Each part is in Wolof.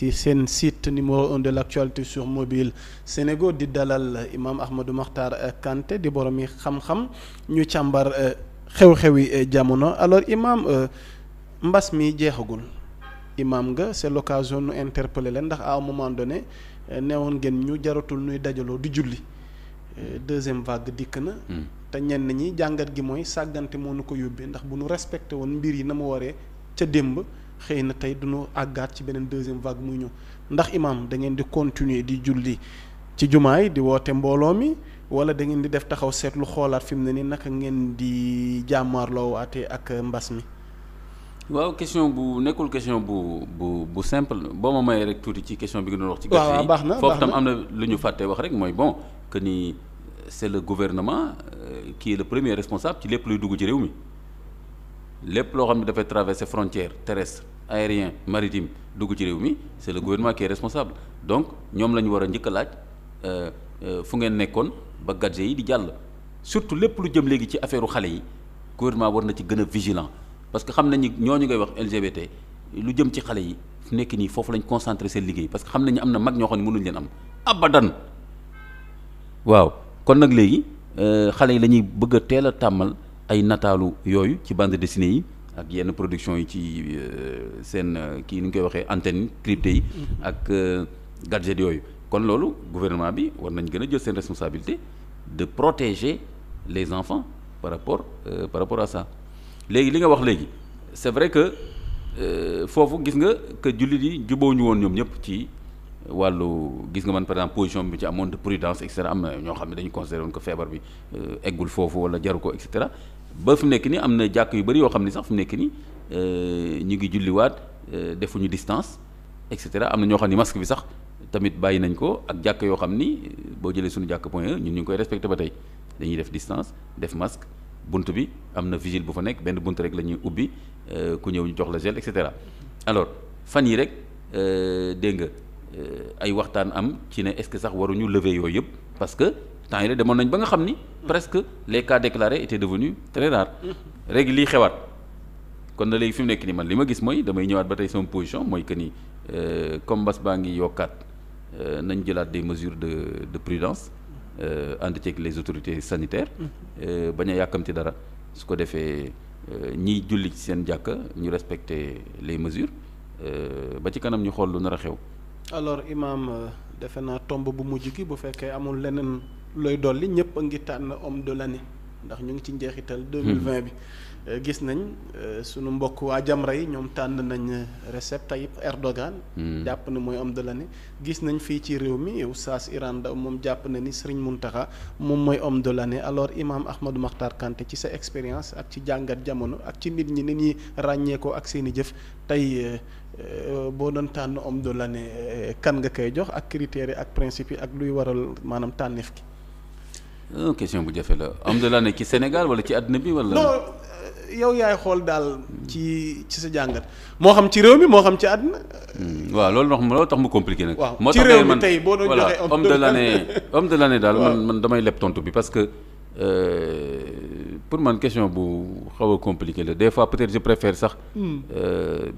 ci seen site numéro 1 de l'actualité sur mobile Sénégo di dalal imam Ahmadou Makhtar Kanté di borom yi xam-xam ñu càmbar xew-xewi jamono. Alors imam, mbas mi jeexagul imam nga, c'est l'occasion nu interpeller leen ndax à un moment donné neewoon ngeen ñu jaratul nuy dajaloo di julli. Deuxième vague dikk na. te ñenn ñi jàngat gi mooy sàggante moo nu ko yóbbee ndax bu nu respecté woon mbir yi na mu waree ca démb xëy na tey du nu àggaat ci beneen deuxième vague muy ñëw ndax imam da ngeen di continuer di julli ci jumaa yi di woote mbooloo mi wala da ngeen di def taxaw seetlu xoolaat fi mu ne ni naka ngeen di jàmmaarloo waatee ak mbas mi. waaw question bu nekkul question bu simple boo ma mayee rek tuuti ci question bi nga doon wax. ci gàtt yi baax na foofu tam am na lu ñu fàtte wax rek mooy bon que ni c'est le gouvernement qui est le premier responsable ci lépp luy dugg ci réew mi lépp loo xam ne dafay traverser frontière terrestre aérien maritime dugg ci réew mi c'est le gouvernement qui est responsable donc ñoom la ñu war a njëkk a laaj fu ngeen nekkoon ba gadget yi di jàll surtout lépp lu jëm léegi ci affaire xale yi gouvernement war na ci gën a vigilant parce que xam nañu ñooñu ngay wax LGBT lu jëm ci xale yi fu nekk nii foofu lañ concentré seen liggéey parce que xam nañu am na mag ñoo xam ne mënuñ leen am abadan waaw kon nag léegi xale yi la ñuy bëgg a teel a tàmmal ay nataalu yooyu ci bande dessinée yi ak yenn production yi ci seen kii ni ñu koy waxee antenne crypté yi ak gadget yooyu kon loolu gouvernement bi war nañ gën a jël seen responsabilité de protéger les enfants par rapport à ça léegi li nga wax léegi c'est vrai que foofu gis nga que jullit yi jubóo ñu woon ñoom ñëpp ci wàllu gis nga man par exemple position bi ci amoon de prudence et cetera am na ñoo xam ne dañu considéré woon que feebar bi eggul foofu wala jaru ko et cetera ba fi mu nekk nii am na jàkk yu bëri yoo xam ne sax fi mu nekk nii ñu ngi julliwaat defuñu distance et cetera am na ñoo xam ni masque bi sax tamit bàyyi nañ ko ak jàkk yoo xam ni boo jëlee suñu jàkk point ñun ñu ngi koy respecté ba tey dañuy def distance def masque bunt bi am na vigile bu fa nekk benn bunt rek la ñuy ubbi ku ñëw ñu jox la gel et cetera alors fan yi rek dégg nga ay waxtaan am ci ne est-ce que sax waruñu lever yooyu yëpp parce que temps yi la demoon nañ ba nga xam ni presque les cas déclarés étaient devenus très rares rek lii xewaat kon na léegi fi mu nekk nii man li ma gis mooy damay ñëwaat ba tey sama position mooy que ni comme mbas baa ngi yokkaat nañ jëlaat des mesures de prudence ànd ceeg les autorités sanitaires bañ a yàkkamti dara su ko defee ñiy julli ci seen jàkka ñu respecter les mesures ba ci kanam ñu xool lu nar a xew. alors imam defe naa tomb bu mujj gi bu fekkee amul leneen looy dolli ñëpp a ngi tànn homme de l'année ndax ñu ngi ci njeexital 2020 bi gis nañ sunu mbokk waa Jamra yi ñoom tànn nañ Recep Tayyip Erdogan jàpp na mooy homme de l'année gis nañ fii ci réew mi Oustaz Iran Ndao moom jàpp na ni Serigne Mountakha moom mooy homme de l'année alors imam Ahmadou Makhtar Kanté ci sa expérience ak ci jàngat jamono ak ci nit ñi ni ñuy ràññeekoo ak seen i jëf tey boo doon tànn homme de l'année kan nga koy jox ak critères yi ak principes yi ak luy waral maanaam tànneef gi. question bu jafe la homme de l'année ci Sénégal wala ci àdduna bi wala. non yow yaay xool daal ci sa jàngat moo xam ci réew mi moo xam ci àdduna. waaw loolu tax mu compliqué nag. waaw moo ci tax réew mi tey boo doon joxe homme de l'année daal man damay leb tontu bi parce que pour man question bu xaw a compliqué la des fois peut-être je préfère sax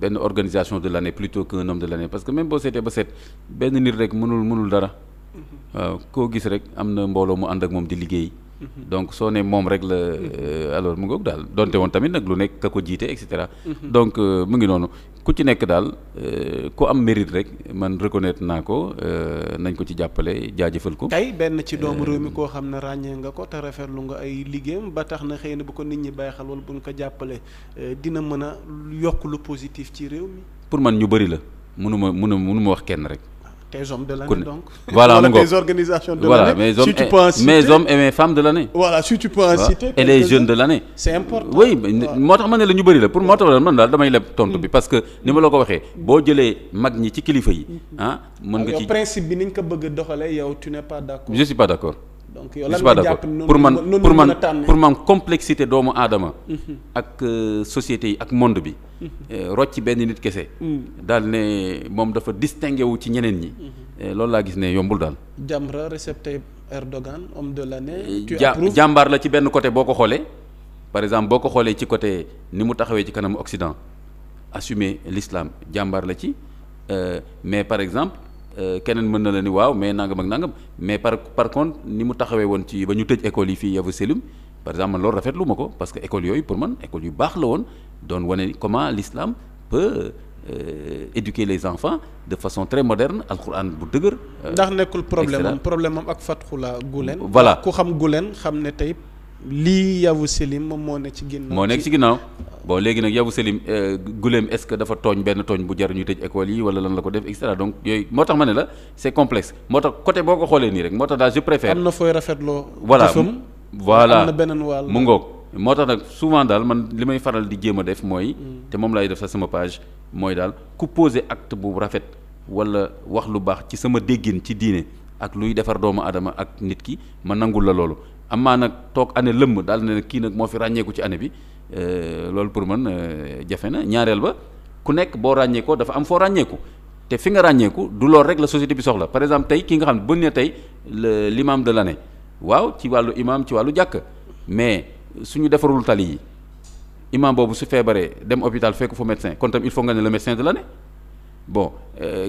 benn organisation de l'année plutôt qu'un homme de l'année parce que même boo seetee ba seet benn nit rek mënul dara waaw koo gis rek am na mbooloo mu ànd ak moom di liggéey donc soo ne moom rek la alors mu ngoog daal donte woon tamit nag lu nekk ka ko jiite et cetera donc mu ngi noonu ku ci nekk daal ku am mérite rek man reconnaître naa ko nañ ko ci jàppale jaajëfal ko. tey benn ci doomu réew mi koo xam ne ràññee nga ko te rafetlu nga ay liggéeyam ba tax na xëy na bu ko nit ñi bàyyi xel wala bu ñu ko jàppale dina mën a yokk lu positif ci réew mi. pour man ñu bëri la mënuma wax kenn rek. tes hommes de l'année donc. voilà mu tes organisations de l'année. si tu peux en citer mes hommes et mes femmes de l'année. voilà si tu peux en citer. et les jeunes de l'année. c'est important. oui moo tax ma ne la ñu bëri la pour moo tax man daal damay leb tontu bi parce que ni ma la ko waxee boo jëlee mag ñi ci kilifa yi mën nga ci principe bi ni ñu ko bëgg a doxalee yow tu n'es pas d'accord. je suis pas d'accord. donc yow lan nga jàpp pour man complexité doomu aadama ak société yi ak monde bi rocc benn nit kese daal ne moom dafa distingué wu ci ñeneen ñi loolu laa gis ne yombul daal. Jamra Recep Tayyip Erdogan homme de l'année. jàmbaar la ci benn côté boo ko xoolee par exemple boo ko xoolee ci côté ni mu taxawee ci kanamu Occident assumer l'islam jàmbaar la ci mais par exemple keneen mën na la ni waaw mais nangam ak nangam mais par contre ni mu taxawee woon ci ba ñu tëj école yi fii Yavuz Selim par exemple man loolu rafetlu ma ko parce que école yooyu pour man école yu baax la woon doon wane comment l'islam peut éduquer les enfants de façon très moderne alquran bu dëgër. ndax nekkul problème am ak Fatxula Gulen. voilà ku xam Gulen xam ne tey lii Yavuz Selim moom moo nekk ci ginnaaw. moo nekk ci ginnaaw bon léegi nag Yavuz Selim Gulen est-ce que dafa tooñ benn tooñ bu jar ñuy tëj école yi wala lan la ko def et cetera donc yooyu moo tax ma ne la c'est complexe moo tax côté boo ko xoolee nii rek moo tax daal je préfère. am na fooy rafetloo. voilà voilà am na beneen wàll mu ngoog moo tax nag souvent daal man li may faral di jéem a def mooy. te moom laay def sa sama page mooy daal ku poser acte bu rafet wala wax lu baax ci sama déggin ci diine ak luy defar doomu adama ak nit ki ma nangul la loolu amaa nag toog année lëmm daal ne kii nag moo fi ràññeeku ci année bi loolu pour man jafe na ñaareel ba ku nekk boo ràññeekoo dafa am foo ràññeeku te fi nga ràññeeku du loolu rek la société bi soxla par exemple tey ki nga xam ne bu ne tey l'imam de l'année waaw ci wàllu imam ci wàllu jàkk mais suñu defarul tali yi imam boobu su feebaree dem hôpital fekk fu médecin kon tam il faut nga ne le médecin de l'année bon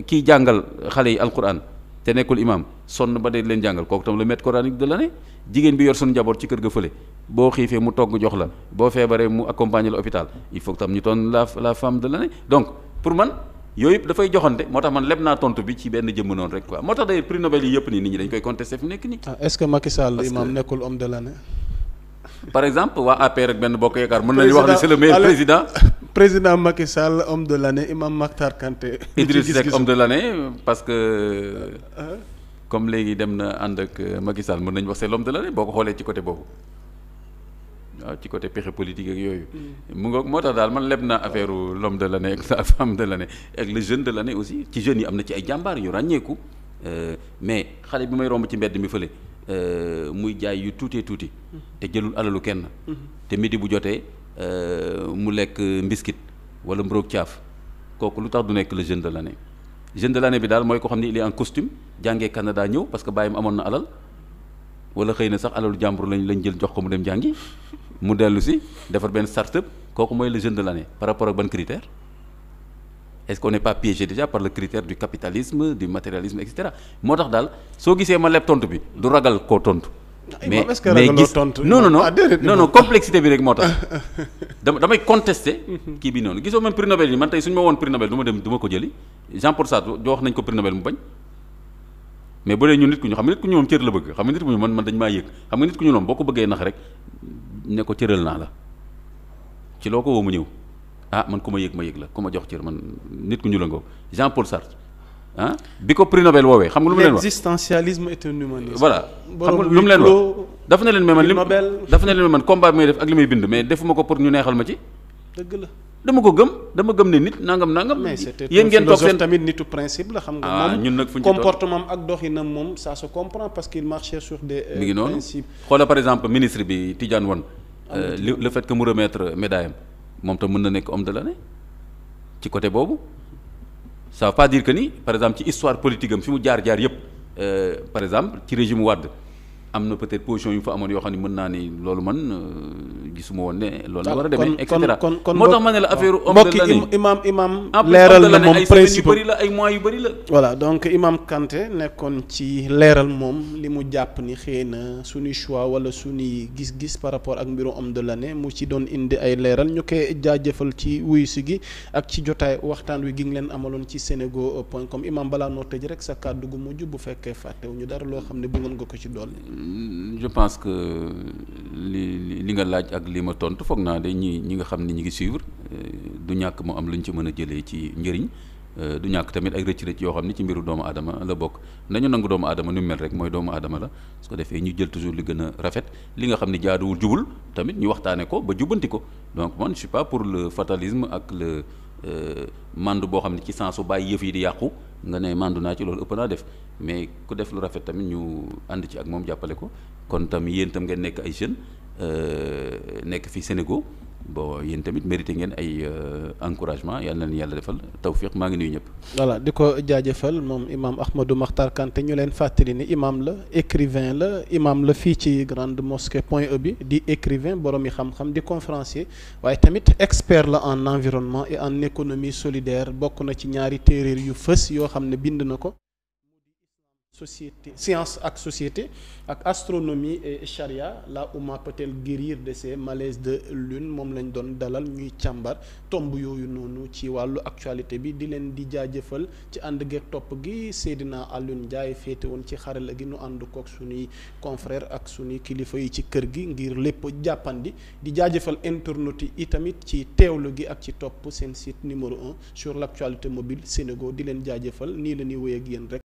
kii jàngal xale yi alquran te nekkul imam sonn ba dee leen jàngal kooku tam le maître coranique de l'année jigéen bi yor suñu njaboot ci kër ga fële boo xiifee mu togg jox la boo feebaree mu accompagner la hôpital il faut tam ñu toon la femme de l'année donc pour man yooyu yëpp dafay joxante moo tax man leb naa tontu bi ci benn jëmm noonu rek quoi moo tax d'ailleurs prix Nobel yi yëpp nii nit ñi dañ koy contester fi nekk nii. est-ce que Macky Sall imam nekkul homme de l'année. par exemple waa APR ak benn bokk yaakaar mën nañu wax ne c'est le meilleur président. président Macky Sall homme de l'année imam Makhtar Kanté. Idriss Seck homme de l'année parce que comme léegi dem na ànd ak Macky Sall mën nañu wax c'est l'homme de l'année boo ko xoolee ci côté boobu waaw ci côté pexe politique ak yooyu. mu ngoog moo tax daal man leb naa affaire l'homme de l'année ak la femme de l'année ak le jeune de l'année aussi ci jeunes yi am na ci ay jàmbaar yu ràññeeku mais xale bi may romb ci mbedd mi fële. muy jaay yu tuuti te jëlul alalu kenn te midi bu jotee mu lekk mbiskit wala mburoog caaf kooku lu tax du nekk le jeune de l'année jeune de l'année bi daal mooy ko xam ni il est en costume jàngee Canada ñëw parce que bàyyam amoon na alal wala xëy na sax alalu jàmbur lañ jël jox ko mu dem jàngi mu dellu si defar benn start-up kooku mooy le jeune de l'année par rapport ak ban critère est-ce qu'on n'est pas piégé déjà par le critère du capitalisme du matérialisme et cetera moo tax daal soo gisee ma leb tontu bi du ragal koo tontu. mais gis non complexité bi rek moo tax damay contester kii bi noonu gisoo même prix Nobel yi man tey suñu ma woon prix Nobel du ma ko jëli Jean-Paul Sartre wax nañ ko prix Nobel mu bañ mais bu dee ñun nit ku ñu xam nga nit ku ñu moom cër la bëgg xam nga nit ku ñu man dañ maa yëg xam nga nit ku ñu moom boo ko bëggee nax rek ne ko cëral naa la ci loo ko woo mu ñëw. man ku ma yëg la ku ma jox cër man nit ku ñu la ngoo Jean-Paul Sartre bi ko prix Nobel woowee xam nga lu mu leen wax l'existentialisme est un humanisme. voilà xam nga lu mu leen wax dafa ne leen mais man combat bi may def ak li may bind mais defuma ko pour ñu neexal ma ci. dëgg la dama gëm ne nit nangam. mais c'était yéen ngeen toog seen tamit nitu principe la xam nga. moom ñun nag fu ñu comportement ak doxinam moom ça se comprend parce qu'il marchait sur des principes. mi ngi noonu xoola par exemple ministre bi Tidiane Wane le fait que mu remettre médaille am moom tam mën na nekk homme de l'année ci côté boobu ça veut pas dire que ni par exemple ci histoire politique am fi mu jaar yëpp par exemple ci régime Wade am na peut-être position yu fa amoon yoo xam ne mën naa ni loolu man gisuma woon ne loolu la war a demee et cetera moo tax ma ne la affaire homme de l'année imam leeral na moom principe yu bëri la ay mois yu bëri la voilà donc imam Kanté nekkoon ci leeral moom li mu jàpp ni xëy na suñuy choix wala suñuy gis-gis par rapport ak mbiru homme de l'année mu ci doon indi ay leeral ñu koy jaajëfal ci wuyu si gi ak ci jotaay waxtaan wi gi ngi leen amaloon ci senego.com imam balaa noo tëj rek sa kàddu gu mujj bu fekkee fàttewu ñu dara loo xam ne bëggoon nga ko ci dolli. Je pense que li nga laaj ak li ma tontu foog naa de ñi nga xam ni ñi ngi suivre du ñàkk mu am lu ñu ci mën a jëlee ci njëriñ du ñàkk tamit ay rëcc-rëcc yoo xam ni ci mbiru doomu aadama la bokk nañu nangu doomu aadama ni mu mel rek mooy doomu aadama la su ko defee ñu jël toujours li gën a rafet li nga xam ni jaaduwul jubul tamit ñu waxtaane ko ba jubbanti ko donc man je suis pas pour le fatalisme ak le mandu boo xam ne ci sensu bàyyi yëf yi di yàqu nga ne mandu naa ci loolu ëpp naa def mais ku def lu rafet tamit ñu ànd ci ak moom jàppale ko kon tam yéen tam ngeen nekk ay jeunes nekk fi Sénégal bon yéen tamit mérité ngeen ay encouragement yal na leen yàlla defal tawfiq maa ngi nuyu ñëpp. voilà di ko jaajëfal moom imam Ahmadou Makhtar Kanté ñu leen fàttali ni imam la écrivain la imam la fii ci grande mosquée Point E bi di écrivain borom yi xam-xam di conférencier waaye tamit expert la en environnement et en économie solidaire bokk na ci ñaari téeréer yu fës yoo xam ne bind na ko. Société science ak société ak astronomie et charia là où ma peut-elle guérir de ces malaises de lune moom lañ doon dalal ñuy càmbar tomb yooyu noonu ci wàllu actualité bi di leen di jaajëfal ci ànd geeg topp gi Seydina Alioune Ndiaye féete woon ci xarala gi nu ànd kook suñuy confrère ak suñuy kilifa yi ci kër gi ngir lépp jàppandi di jaajëfal internautes yi tamit ci teewlu gi ak ci topp seen site numéro 1 sur l'actualité mobile Sénégo di leen jaajëfal nii la ñuy wéy ak yéen rek.